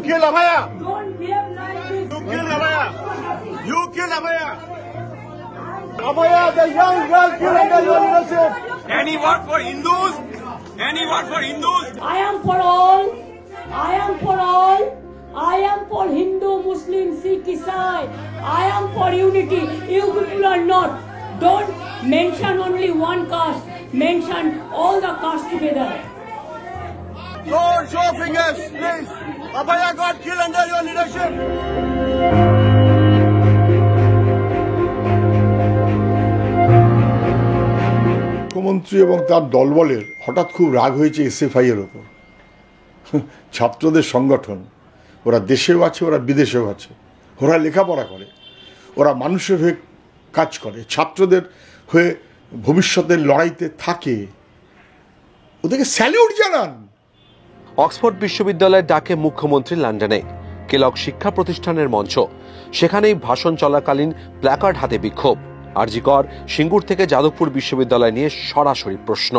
kill Abhaya. Don't behave like this. You kill Abhaya. You kill Abhaya. Abhaya, the young girl killed under your leadership. Any word for Hindus? Any word for Hindus? I am for all. I am for all. I am for Hindu, Muslim, Sikh, Isai. I am for unity. You people are not. Don't mention only one caste. Mention all the castes together. Don't show fingers, please. Abhaya got killed under your leadership. মুখ্যমন্ত্রী এবং তার দলবলের হঠাৎ খুব রাগ হয়েছে SFI এর ওপর। ছাত্রদের সংগঠন, ওরা দেশেও আছে, ওরা বিদেশেও আছে, ওরা লেখাপড়া করে, ওরা মানুষের হয়ে কাজ করে, ছাত্রদের হয়ে ভবিষ্যতের লড়াইতে থাকে, ওদেরকে স্যালিউট জানান। অক্সফোর্ড বিশ্ববিদ্যালয়ের ডাকে মুখ্যমন্ত্রী লন্ডনে, কেলগ শিক্ষা প্রতিষ্ঠানের মঞ্চ, সেখানেই ভাষণ চলাকালীন প্ল্যাকার্ড হাতে বিক্ষোভ। আরজি কর, সিঙ্গুর থেকে যাদবপুর বিশ্ববিদ্যালয় নিয়ে সরাসরি প্রশ্ন।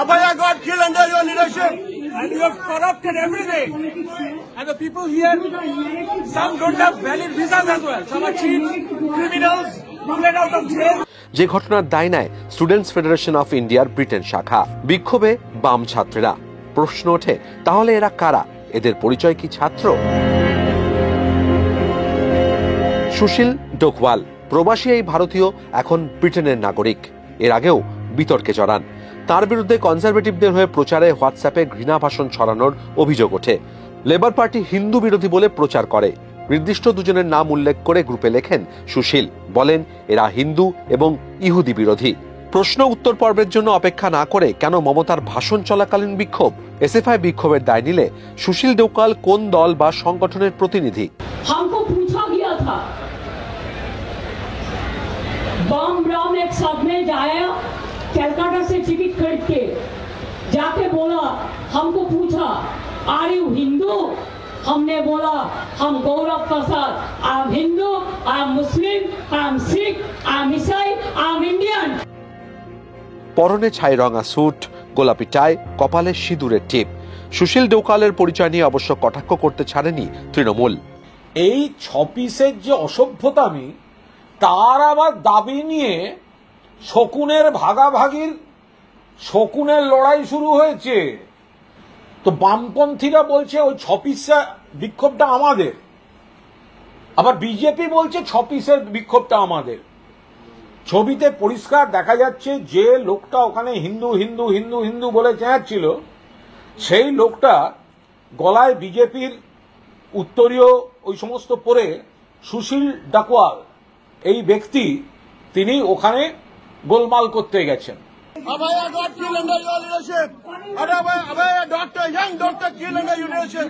Abhaya got killed under your leadership. And you have corrupted everything. And the people here, some don't have valid visas as well. Some are cheats, criminals, let out of jail. যে ঘটনার দায় নেয় স্টুডেন্টস ফেডারেশন অফ ইন্ডিয়ার Britain শাখা। বিক্ষোভে বাম ছাত্রীরা। প্রশ্ন ওঠে, তাহলে এরা কারা? এদের পরিচয় কি ছাত্র? সুশীল ডোকওয়াল প্রবাসী এই ভারতীয়, এখন ব্রিটেনের নাগরিক। এর আগেও বিতর্কে জড়ান। তার বিরুদ্ধে কনজারভেটিভদের হয়ে প্রচারে হোয়াটসঅ্যাপে ঘৃণা ভাষণ ছড়ানোর অভিযোগ ওঠে। লেবার পার্টি হিন্দু বিরোধী বলে প্রচার করে। নির্দিষ্ট দুজনের নাম উল্লেখ করে গ্রুপে লেখেন সুশীল, বলেন এরা হিন্দু এবং ইহুদি বিরোধী। প্রশ্ন উত্তর পর্বের জন্য অপেক্ষা না করে কেন মমতার ভাষণ চলাকালীন বিক্ষোভ? এসএফআই বিক্ষোভের দায় নিলে সুশীল ডোকাল কোন দল বা সংগঠনের প্রতিনিধি? हमको पूछा गया था, बम ब्राम एक साथ में जाया कलकत्ता से टिकट खरीद के, जाके बोला, हमको पूछा आर यू हिंदू? हमने बोला हम Gaurav Prasad, I am Hindu, I am Muslim, I am Sikh, I am Isai, I M Indian. পরনে ছাই রঙা স্যুট, গোলাপি টাই, কপালে সিঁদুরের টিপ। সুশীল ডোকালের পরিচয় নিয়ে অবশ্য কটাক্ষ করতে ছাড়েনি তৃণমূল। এই 6 পিসের যে অসভ্যতামি, তার আবার দাবি নিয়ে শকুনের ভাগাভাগির, শকুনের লড়াই শুরু হয়েছে। তো বামপন্থীরা বলছে ওই 6 পিসা বিক্ষোভটা আমাদের, আবার বিজেপি বলছে 6 পিসের বিক্ষোভটা আমাদের। ছবিতে পরিষ্কার দেখা যাচ্ছে যে লোকটা ওখানে হিন্দু হিন্দু হিন্দু হিন্দু বলে চেঁচাচ্ছিল, সেই লোকটা গলায় বিজেপির উত্তরীয় ওই সমস্ত পরে সুশীল ডাকওয়াল এই ব্যক্তি, তিনি ওখানে গোলমাল করতে গেছেন। Abhaya got killed under your leadership. Abhaya doctor, young doctor killed under your leadership.